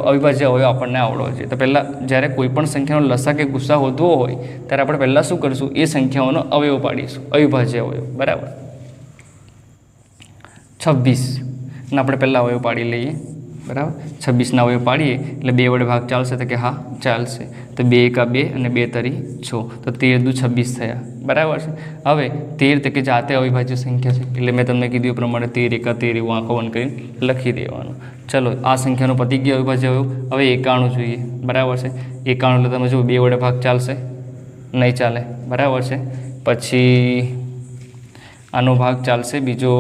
અવિભાજ્ય અવયવ આપણને આવડવો જોઈએ તો પહેલાં જ્યારે કોઈ પણ સંખ્યાનો લસા કે ગુસ્સા હોધવો હોય ત્યારે આપણે પહેલાં શું કરીશું એ સંખ્યાઓનો અવયવ પાડીશું અવિભાજ્ય અવયવ બરાબર 26 ને આપણે પહેલાં અવયવ પાડી લઈએ બરાબર 26ના અવયવ પાડીએ એટલે 2 વડે ભાગ ચાલશે તો કે હા ચાલશે તો 2 એકા 2 અને 2 તરી 6 તો 13 દુ 26 થયા બરાબર છે હવે 13 તો કે જાતે અવિભાજ્ય સંખ્યા છે એટલે મેં તમને કીધું એ પ્રમાણે 13 એકા 13 એવું આંખો બંધ કરીને લખી દેવાનું ચલો આ સંખ્યાનો પતી ગયો અવિભાજ્ય અવયવ હવે 91 જોઈએ બરાબર છે 91 એટલે તમે જો 2 વડે ભાગ ચાલશે નહીં ચાલે બરાબર છે પછી આનો ભાગ ચાલશે બીજો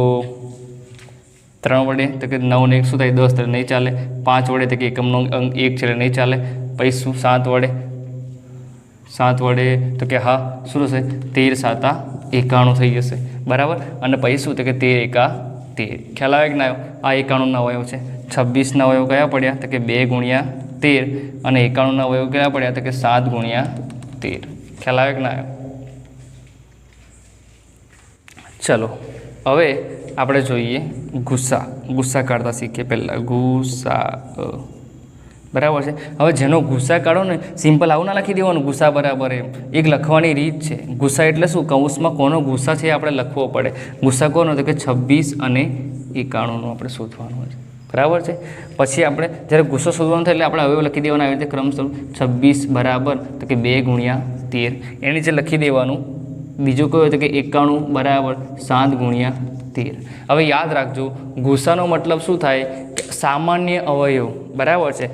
3 વડે તો કે 9 ને 1 શું થાય 10 તો નહીં ચાલે 5 વડે તો કે એકમનો અંક 1 છે એટલે નહીં ચાલે પછી શું 7 વડે તો કે હા શું થશે 13 7 91 થઈ જશે બરાબર અને પછી શું તો કે 13 એકા 13 ખ્યાલ આવે કે ના આવ્યો આ 91ના અવયવ છે 26ના અવયવ કયા પડ્યા તો કે 2 ગુણ્યા 13 અને 91ના અવયવ કયા પડ્યા તો કે 7 ગુણ્યા 13 ખ્યાલ આવે કે ના આવ્યો ચલો હવે આપણે જોઈએ ગુસ્સા કાઢતા શીખીએ પહેલાં ગુસ્સા બરાબર છે હવે જેનો ગુસ્સા કાઢો ને સિમ્પલ આવું ના લખી દેવાનું ગુસ્સા બરાબર એમ એક લખવાની રીત છે ગુસ્સા એટલે શું કૌંસમાં કોનો ગુસ્સા છે એ આપણે લખવો પડે ગુસ્સા કોનો તો કે 26 અને 91નું આપણે શોધવાનું છે બરાબર છે પછી આપણે જ્યારે ગુસ્સો શોધવાનો થાય એટલે આપણે હવે લખી દેવાના આવી રીતે ક્રમશઃ 26 બરાબર તો કે 2 ગુણ્યા 13 એની નીચે લખી દેવાનું બીજું કયું તો કે 91 બરાબર 7 ગુણ્યા 13 હવે યાદ રાખજો ગુસ્સાનો મતલબ શું થાય સામાન્ય અવયવ બરાબર છે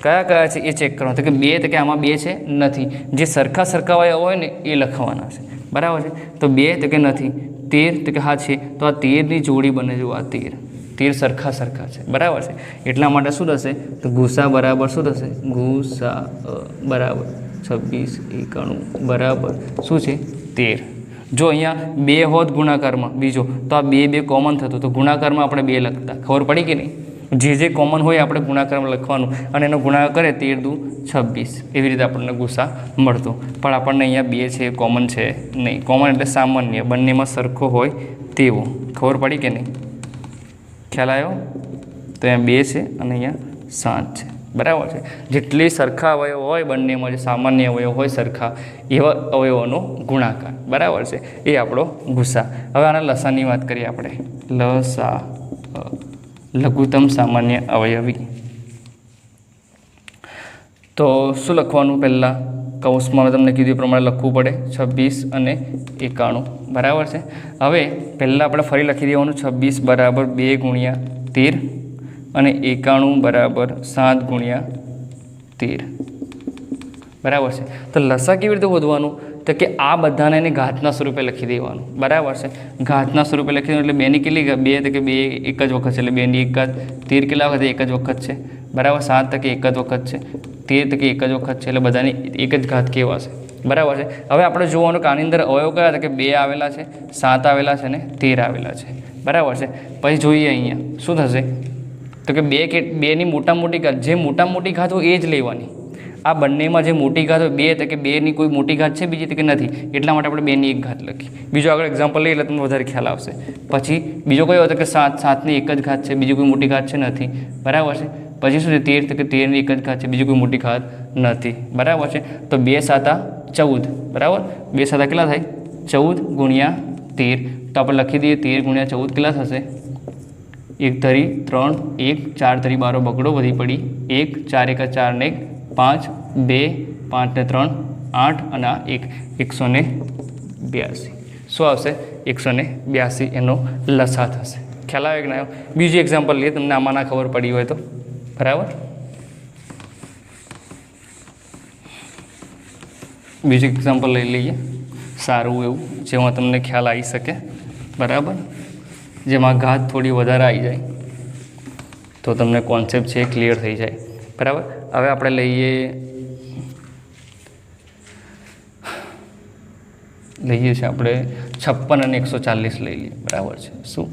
કયા છે એ ચેક કરવાનું તો કે 2 તો કે આમાં 2 છે નથી જે સરખા અવયવ હોય ને એ લખવાના છે બરાબર છે તો 2 તો કે નથી 13 તો કે હા છે તો આ 13ની જોડી બને જો આ 13 13 સરખા છે, બરાબર છે. એટલા માટે શું થશે તો ગુસા બરાબર શું થશે, ગુસા બરાબર 26 91 બરાબર શું છે 13. જો અહીંયા 2 હોત ગુણાકારમાં બીજો તો આ 2 કોમન થતું, તો ગુણાકારમાં આપણે 2 લખતા. ખબર પડી કે નહીં? જે કોમન હોય આપણે ગુણાકારમાં લખવાનું અને એનો ગુણાકાર કરે 13 દુ 26, એવી રીતે આપણને ગુસા મળતો. પણ આપણને અહીંયા 2 છે એ કોમન છે નહીં. કોમન એટલે સામાન્ય, બંનેમાં સરખો હોય તેવો. ખબર પડી કે નહીં? ખ્યાલ આવ્યો? તો અહીંયા 2 છે અને અહીંયા 7 છે, બરાબર છે. જેટલી સરખા અવયવ હોય બંનેમાં, જે સામાન્ય અવયવ હોય સરખા, એવા અવયવોનો ગુણાકાર, બરાબર છે, એ આપણો ગુસા. હવે આના લસાની વાત કરીએ આપણે. લસા લઘુત્તમ સામાન્ય અવયવી. તો શું લખવાનું? પહેલાં કૌંસમાં તમને કીધું એ પ્રમાણે લખવું પડે 26 અને 91, બરાબર છે. હવે પહેલાં આપણે ફરી લખી દેવાનું 26 બરાબર 2 ગુણ્યા 13 અને 91 બરાબર 7 ગુણ્યા 13, બરાબર છે. તો લસા કેવી રીતે શોધવાનું? તો કે આ બધાને એને ઘાતના સ્વરૂપે લખી દેવાનું, બરાબર છે. ઘાતના સ્વરૂપે લખી દેવાનું એટલે 2ની કેટલી? 2 તો કે 2 એક જ વખત છે એટલે 2ની એક જ. 13 કેટલા વખત? એક જ વખત છે, બરાબર. 7 તો કે એક જ વખત છે. 13 તો કે એક જ વખત છે એટલે બધાની એક જ ઘાત કેવા છે, બરાબર છે. હવે આપણે જોવાનું કે આની અંદર અવયવ કયા હતા? કે 2 આવેલા છે, 7 આવેલા છે અને 13 આવેલા છે, બરાબર છે. પછી જોઈએ અહીંયા શું થશે તો કે 2ની મોટી ઘાત, જે મોટી ઘાત હોય એ જ લેવાની. આ બંનેમાં જે મોટી ઘાત હોય 2 તો કે 2ની કોઈ મોટી ઘાત છે બીજી તો કે નથી, એટલા માટે આપણે 2ની એક ઘાત લખી. બીજો આગળ એક્ઝામ્પલ લઈએ એટલે તમને વધારે ખ્યાલ આવશે. પછી બીજો કયો હતો કે 7ની એક જ ઘાત છે, બીજી કોઈ મોટી ઘાત છે નથી, બરાબર છે. પછી શું છે 13 તો કે 13ની એક જ ઘાત છે, બીજી કોઈ મોટી ઘાત નથી, બરાબર છે. તો 2 7 14, બરાબર. 2 7 કેટલા થાય? 14 ગુણ્યા 13. તો આપણે લખી દઈએ 13 ગુણ્યા 14 કેટલા થશે? 1 ધરી 3, 1 4 ધરી 12 બગડો વધી પડી 1 4 1 4 ને 5 2 5 ને 3 8 અને 1 182. શું આવશે? 182 એનો લસા થશે. ખ્યાલ આવે કે ના? બીજું એક્ઝામ્પલ લઈએ, તમને આમાં ના ખબર પડી હોય તો, બરાબર. બીજું એક્ઝામ્પલ લઈ લઈએ સારું એવું, જેમાં તમને ખ્યાલ આવી શકે, બરાબર. જેમાં ઘાત થોડી વધારે આવી જાય તો તમને કોન્સેપ્ટ છે ક્લિયર થઈ જાય, બરાબર. હવે આપણે લઈએ છીએ આપણે 56 અને 140 લઈ લઈએ, બરાબર છે. શું?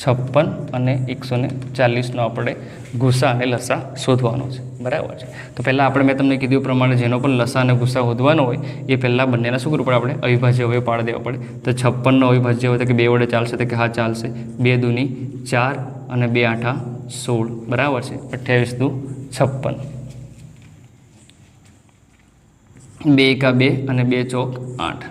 56 અને 140નો આપણે ગુસા અને લસા શોધવાનો છે, બરાબર છે. તો પહેલાં આપણે મેં તમને કીધું પ્રમાણે જેનો પણ લસા અને ગુસા શોધવાનો હોય એ પહેલાં બંનેના શું કરવું પડે? આપણે અવિભાજ્ય અવયવ પાડી દેવા પડે. તો 56નો અવિભાજ્ય હોય તો કે 2 વડે ચાલશે? તો કે હા ચાલશે. 2 દૂની 4 અને 2 8 16, બરાબર છે. 28 દુ 56. 2 1 2 અને 2 ચોક 8,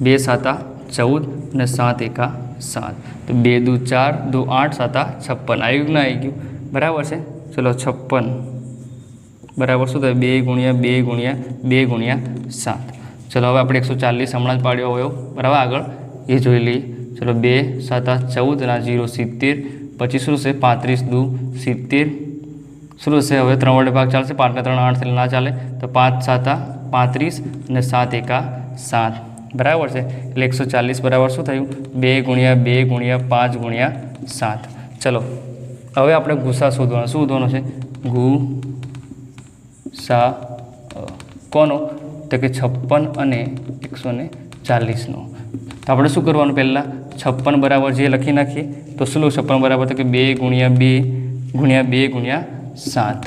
2 7 14 અને 7 1 7. તો 2 દુ 4 દુ 8 7 56. આવી ગયું ના આવી ગયું? બરાબર છે. ચલો 56 બરાબર શું થાય? 2 ગુણ્યા 2 ગુણ્યા 2 ગુણ્યા 7. ચલો હવે આપણે 140 હમણાં જ પાડ્યો હોય, બરાબર. આગળ એ જોઈ લઈએ. ચલો 2 7 14 અને 0 70. પછી શું છે? 35 દુ 70. શું છે? હવે 3 વડે ભાગ ચાલશે? 5 ને 3 8 એટલે ના ચાલે. તો 5 7 35 અને 7 1 7, બરાબર છે. એટલે 140 બરાબર શું થયું? 2 ગુણ્યા 2 ગુણ્યા 5 ગુણ્યા 7. ચલો હવે આપણે ગુસા શોધવાનો. શું શોધવાનો છે? ગુસા કોનો? તો કે 56 અને 140નો. તો આપણે શું કરવાનું? પહેલાં 56 બરાબર જે લખી નાખીએ. તો શું લઉં? 56 બરાબર તો કે 2 ગુણ્યા 2 ગુણ્યા 2 ગુણ્યા 7,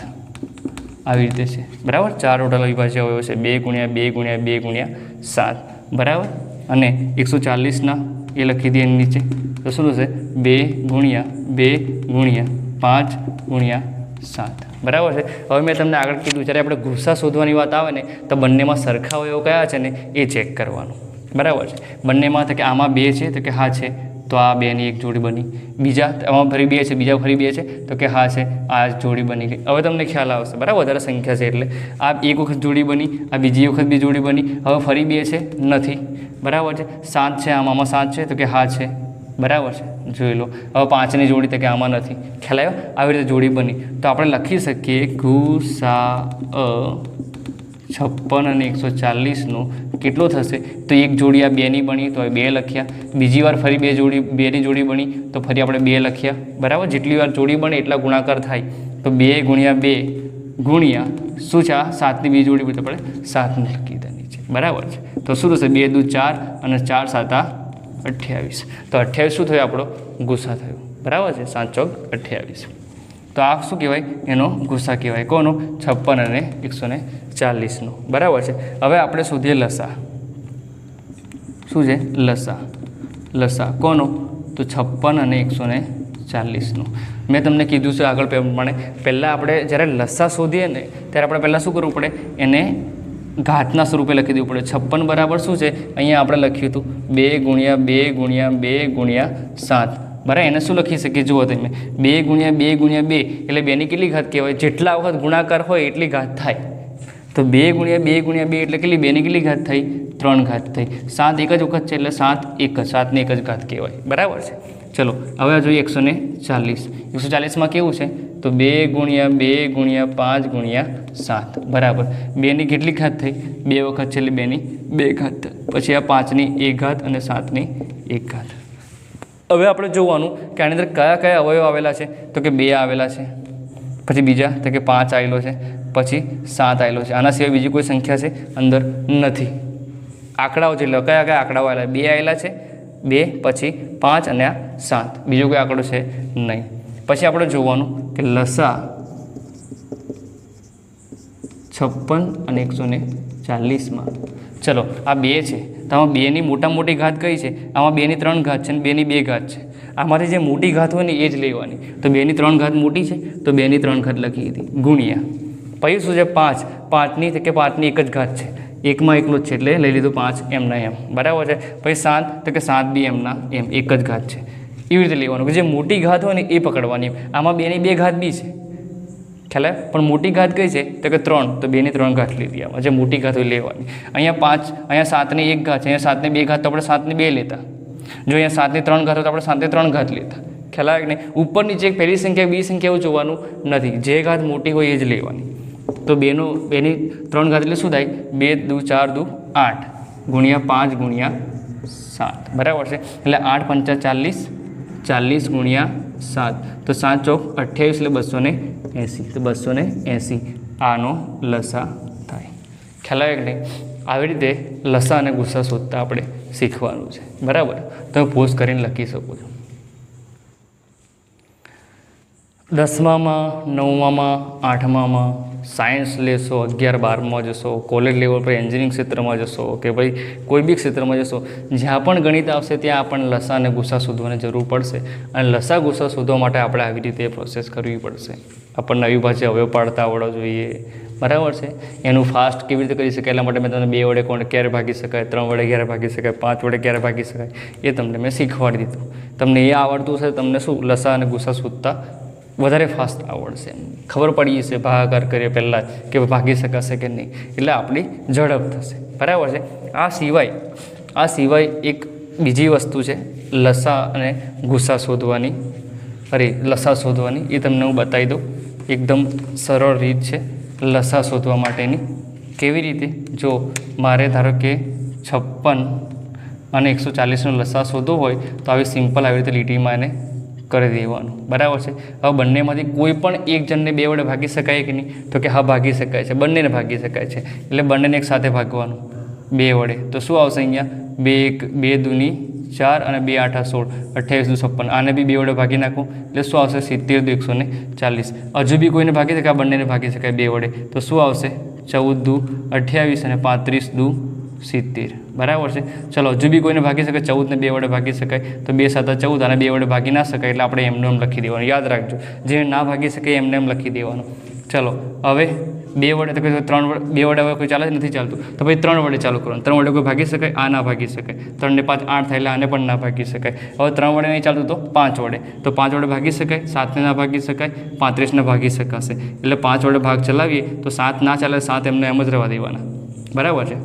આવી રીતે છે, બરાબર. 4 ટોટલ અવિભાજ્ય અવયવ છે. 2 ગુણ્યા 2 ગુણ્યા 2 ગુણ્યા 7, બરાબર. અને 140ના એ લખી દઈએ નીચે. તો શું થશે? 2 ગુણ્યા 2 ગુણ્યા 5 ગુણ્યા 7, બરાબર છે. હવે મેં તમને આગળ કીધું જ્યારે આપણે ગુસા શોધવાની વાત આવે ને તો બંનેમાં સરખા અવયવ કયા છે ને એ ચેક કરવાનું, બરાબર છે. બંનેમાં તો કે આમાં 2 છે તો કે હા છે, તો આ 2ની એક જોડી બની. બીજા આમાં ફરી 2 છે, બીજા ફરી 2 છે તો કે હા છે, આ જોડી બની ગઈ. હવે તમને ખ્યાલ આવશે, બરાબર. વધારે સંખ્યા છે એટલે આ એક વખત જોડી બની, આ બીજી વખત બી જોડી બની. હવે ફરી 2 છે, નથી, બરાબર છે. 7 છે, આમાં 7 છે તો કે હા છે, બરાબર છે. જોઈ લો. હવે 5ની જોડી તો કે આમાં નથી. ખ્યાલ આવ્યો? આવી રીતે જોડી બની. તો આપણે લખી શકીએ ગુસા 56 અને 140નો કેટલો થશે? તો એક જોડી આ 2ની બની તો 2 લખ્યા, બીજી વાર ફરી 2ની જોડી બની તો ફરી આપણે 2 લખ્યા, બરાબર. જેટલી વાર જોડી બને એટલા ગુણાકાર થાય, તો 2 ગુણ્યા 2 ગુણ્યા શું છે? આ 7ની બીજી જોડી બની તો આપણે 7 લખી દે નીચે, બરાબર છે. તો શું થશે? 2 દુ 4 અને 4 7 28. તો 28 શું થયું? આપણો ગુસા થયો, બરાબર છે. 7 ચોક 28. તો આ શું કહેવાય? એનો ગુસા કહેવાય. કોનો? 56 અને 140નો, બરાબર છે. હવે આપણે શોધીએ લસા. શું છે? લસા. લસા કોનો? તો 56 અને 140નો. મેં તમને કીધું છે આગળ પ્રમાણે, પહેલાં આપણે જ્યારે લસા શોધીએ ને ત્યારે આપણે પહેલાં શું કરવું પડે? એને ઘાતના સ્વરૂપે લખી દેવું પડે. 56 બરાબર શું છે? અહીંયા આપણે લખ્યું હતું 2 ગુણ્યા 2 ગુણ્યા 2 ગુણ્યા 7, બરાબર. એને શું લખી શકીએ? જુઓ તમે, 2 ગુણ્યા 2 ગુણ્યા 2 એટલે 2ની કેટલી ઘાત કહેવાય? જેટલા વખત ગુણાકાર હોય એટલી ઘાત થાય. તો 2 ગુણ્યા 2 ગુણ્યા 2 એટલે કેટલી? 2ની કેટલી ઘાત થઈ? 3 ઘાત થઈ. 7 એક જ વખત છે એટલે 7 એક જ, 7ની એક જ ઘાત કહેવાય, બરાબર છે. ચલો હવે જોઈએ 140. 140માં કેવું છે? તો 2 ગુણ્યા 2 ગુણ્યા 5 ગુણ્યા 7, બરાબર. 2ની કેટલી ઘાત થઈ? 2 વખત છે એટલે 2ની 2 ઘાત થાય. પછી આ 5ની 1 ઘાત અને 7ની 1 ઘાત. હવે આપણે જોવાનું કે આની અંદર કયા કયા અવયવ આવેલા છે? તો કે 2 આવેલા છે, પછી બીજા તો કે 5 આવેલો છે, પછી 7 આવેલો છે. આના સિવાય બીજી કોઈ સંખ્યા છે અંદર નથી. આંકડાઓ છે એટલે કયા કયા આંકડાઓ આવેલા? 2 આવેલા છે, 2 પછી 5 અને આ 7. બીજો કોઈ આંકડો છે નહીં. પછી આપણે જોવાનું કે લસા 56 અને 140માં, ચલો આ 2 છે તો આમાં 2ની મોટા મોટી ઘાત કઈ છે? આમાં 2ની 3 ઘાત છે અને 2ની 2 ઘાત છે. આમાંથી જે મોટી ઘાત હોય ને એ જ લેવાની. તો 2ની 3 ઘાત મોટી છે તો 2ની 3 ઘાત લખી દીધી, ગુણ્યા પછી શું છે? 5. 5ની તો કે 5ની એક જ ઘાત છે, એકમાં એકલો જ છે એટલે લઈ લીધું 5 એમના એમ, બરાબર છે. પછી 7 તો કે 7 બી એમના એમ, એક જ ઘાત છે. એવી રીતે લેવાનું કે જે મોટી ઘાત હોય ને એ પકડવાની. આમાં 2ની 2 ઘાત બી છે, ખ્યાલ આવે? પણ મોટી ઘાત કઈ છે? તો કે 3, તો 2ની 3 ઘાત લીધી. આમાં જે મોટી ઘાત હોય લેવાની. અહીંયા 5, અહીંયા 7ની 1 ઘાત છે, અહીંયા 7ની 2 ઘાત તો આપણે 7ની 2 લેતા. જો અહીંયા 7ની 3 ઘાત હોય તો આપણે 7ની 3 ઘાત લેતા. ખ્યાલ આવે કે નહીં? ઉપર નીચે પહેલી સંખ્યા બીજી સંખ્યા એવું જોવાનું નથી, જે ઘાત મોટી હોય એ જ લેવાની. તો 2ની 3 ઘાત એટલે શું થાય? 2 દુ 4 દુ 8 ગુણ્યા 5 ગુણ્યા 7, બરાબર છે. એટલે 8 પંચા 40, 40 ગુણ્યા 7 તો 7 ચોક 28 એટલે 280. તો 280 આનો લસા થાય. ખ્યાલ આવે કે નહીં? આવી રીતે લસા અને ગુસા શોધતા આપણે શીખવાનું છે, બરાબર. તમે પોઝ કરીને લખી શકો છો. 10મામાં 9મામાં 8મામાં સાયન્સ લેશો, 11 12માં જશો, કોલેજ લેવલ પર એન્જિનિયરિંગ ક્ષેત્રમાં જશો કે ભાઈ કોઈ બી ક્ષેત્રમાં જશો, જ્યાં પણ ગણિત આવશે ત્યાં આપણને લસા અને ગુસા શોધવાની જરૂર પડશે. અને લસા ગુસા શોધવા માટે આપણે આવી રીતે પ્રોસેસ કરવી પડશે. આપણને અવિભાજ્ય અવયવ પાડતા આવડવા જોઈએ, બરાબર છે. એનું ફાસ્ટ કેવી રીતે કરી શકાય એટલા માટે મેં તમને 2 વડે કોણ ક્યારે ભાગી શકાય, 3 વડે ક્યારે ભાગી શકાય, 5 વડે ક્યારે ભાગી શકાય એ તમને મેં શીખવાડી દીધું. તમને એ આવડતું હશે તમને શું લસા અને ગુસા શોધતા વધારે ફાસ્ટ આવડશે. ખબર પડી જશે ભાગાકાર કરીએ પહેલાં કે ભાગી શકાશે કે નહીં, એટલે આપણી ઝડપ થશે, બરાબર છે. આ સિવાય એક બીજી વસ્તુ છે લસા અને ગુસા શોધવાની, લસા શોધવાની. એ તમને હું બતાવી દઉં. એકદમ સરળ રીત છે લસા શોધવા માટેની. કેવી રીતે? જો મારે ધારો કે 56 અને 140નો લસા શોધવો હોય તો આવી સિમ્પલ આવી રીતે લીટીમાં એને કરી દેવાનું, બરાબર છે. હવે બંનેમાંથી કોઈ પણ એક જણને 2 વડે ભાગી શકાય કે નહીં? તો કે હા ભાગી શકાય છે, બંનેને ભાગી શકાય છે. એટલે બંનેને એક સાથે ભાગવાનું 2 વડે. તો શું આવશે? અહીંયા 2 દૂની 4 અને 2 8 16, 28 દુ 56. આને બી 2 વડે ભાગી નાખું એટલે શું આવશે? 70 દુ 140. હજુ બી કોઈને ભાગી શકાય? બંનેને ભાગી શકાય 2 વડે. તો શું આવશે? 14 દુ 28 અને 35 દુ 70, બરાબર છે. ચલો હજુ બી કોઈને ભાગી શકાય? 14ને 2 વડે ભાગી શકાય તો 2 7 14 અને 2 વડે ભાગી ના શકાય એટલે આપણે એમને એમ લખી દેવાનું. યાદ રાખજો, જે ના ભાગી શકે એમને એમ લખી દેવાનું. ચલો હવે 2 વડે તો કોઈ 3 વડે 2 વડે હવે કોઈ ચાલે નથી ચાલતું તો પછી 3 વડે ચાલુ કરવાનું. 3 વડે કોઈ ભાગી શકાય? આ ના ભાગી શકાય. 3 ને 5 8 થાય એટલે આને પણ ના ભાગી શકાય. હવે 3 વડે નહીં ચાલતું તો 5 વડે. તો 5 વડે ભાગી શકાય, 7ને ના ભાગી શકાય, 35ને ભાગી શકાશે. એટલે 5 વડે ભાગ ચલાવીએ તો 7 ના ચાલે, 7 એમને એમ જ રહેવા દેવાના, બરાબર છે.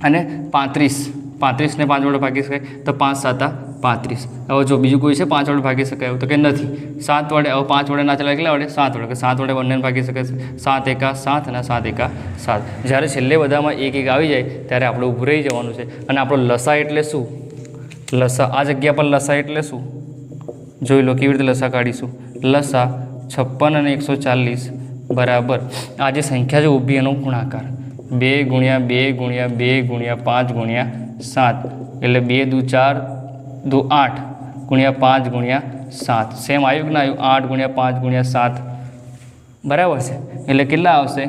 અને 35ને 5 વડે ભાગી શકાય તો 5 7 35. હવે જો બીજું કોઈ છે 5 વડે ભાગી શકાય એવું તો કે નથી. 7 વડે, હવે 5 વડે ના ચાલે કેટલા વડે? 7 વડે. કે 7 વડે બંનેને ભાગી શકાય છે. 7 એકા 7 અને 7 એકા 7. જ્યારે છેલ્લે બધામાં એક એક આવી જાય ત્યારે આપણે ઊભું રહી જવાનું છે. અને આપણો લસા એટલે શું? લસા આ જગ્યા પર લસા એટલે શું જોઈ લો. કેવી રીતે લસા કાઢીશું? લસા 56 અને 140 બરાબર આ જે સંખ્યા છે ઊભી એનો ગુણાકાર 2 ગુણ્યા 2 ગુણ્યા 2 ગુણ્યા 5 ગુણ્યા 7 એટલે 2 દુ 4 દુ 8 ગુણ્યા 5 ગુણ્યા 7. સેમ આવ્યું કે ના આવ્યું? 8 ગુણ્યા 5 ગુણ્યા 7 બરાબર છે. એટલે કેટલા આવશે?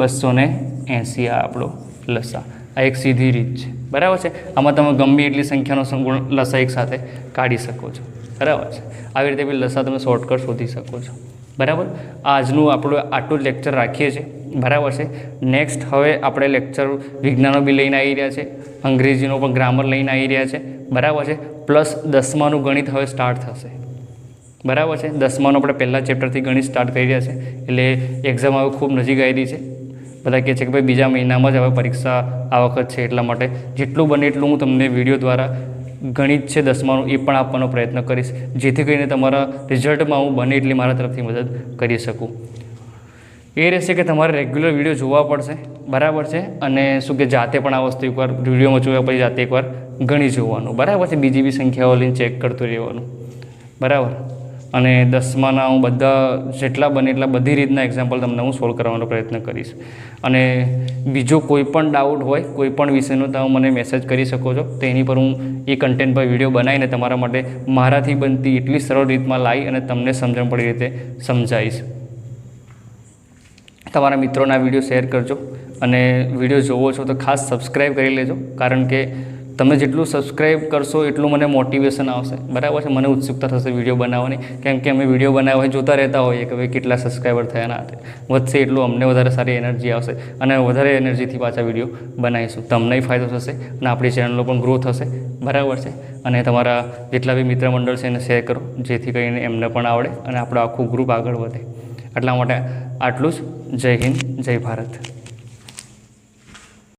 280 આ આપણો લસા. આ એક સીધી રીત છે બરાબર છે. આમાં તમે ગમે એટલી સંખ્યાનો લસા એક સાથે કાઢી શકો છો બરાબર છે. આવી રીતે બી લસા તમે શોર્ટકટ શોધી શકો છો બરાબર. આજનું આપણું આટલું જ લેક્ચર રાખીએ છીએ બરાબર છે. નેક્સ્ટ હવે આપણે લેક્ચર વિજ્ઞાનો બી લઈને આવી રહ્યા છે, અંગ્રેજીનો પણ ગ્રામર લઈને આવી રહ્યા છે બરાબર છે. પ્લસ 10માનું ગણિત હવે સ્ટાર્ટ થશે બરાબર છે. 10માનું આપણે પહેલાં ચેપ્ટરથી ગણિત સ્ટાર્ટ કરી રહ્યા છે એટલે એક્ઝામ હવે ખૂબ નજીક આવી છે. બધા કહે છે કે ભાઈ બીજા મહિનામાં જ હવે પરીક્ષા આ વખત છે એટલા માટે જેટલું બને એટલું હું તમને વિડીયો દ્વારા ગણિત છે 10માનું એ પણ આપવાનો પ્રયત્ન કરીશ જેથી કરીને તમારા રિઝલ્ટમાં હું બને એટલી મારા તરફથી મદદ કરી શકું. એ રહેશે કે તમારે રેગ્યુલર વિડીયો જોવા પડશે બરાબર છે. અને શું કે જાતે પણ આ વસ્તુ એકવાર વિડીયોમાં જોયા પછી જાતે એકવાર ગણી જોવાનું બરાબર છે. બીજી બી સંખ્યાઓ લઈને ચેક કરતું રહેવાનું બરાબર. અને 10માના હું બધા જેટલા બને એટલા બધી રીતના એક્ઝામ્પલ તમને હું સોલ્વ કરવાનો પ્રયત્ન કરીશ. અને બીજો કોઈ પણ ડાઉટ હોય કોઈ પણ વિષયનો તો મને મેસેજ કરી શકો છો. તો એની પર હું એ કન્ટેન્ટ પર વિડીયો બનાવીને તમારા માટે મારાથી બનતી એટલી સરળ રીતમાં લાવી અને તમને સમજણ પડી રીતે સમજાવીશ. તમારા મિત્રોને આ વિડીયો શેર કરજો અને વિડીયો જોવો છો તો ખાસ સબસ્ક્રાઈબ કરી લેજો કારણ કે તમે જેટલું સબસ્ક્રાઈબ કરશો એટલું મને મોટિવેશન આવશે બરાબર છે. મને ઉત્સુકતા થશે વિડીયો બનાવવાની કેમ કે અમે વિડીયો બનાવવા હોય જોતા રહેતા હોઈએ કે ભાઈ કેટલા સબસ્ક્રાઈબર થયા ના વધશે એટલું અમને વધારે સારી એનર્જી આવશે અને વધારે એનર્જીથી પાછા વિડીયો બનાવીશું. તમને ફાયદો થશે અને આપણી ચેનલનો પણ ગ્રો થશે બરાબર છે. અને તમારા જેટલા બી મિત્ર મંડળ છે એને શેર કરો જેથી કરીને એમને પણ આવડે અને આપણું આખું ગ્રુપ આગળ વધે. એટલા માટે આટલું જ. જય હિન્દ, જય ભારત.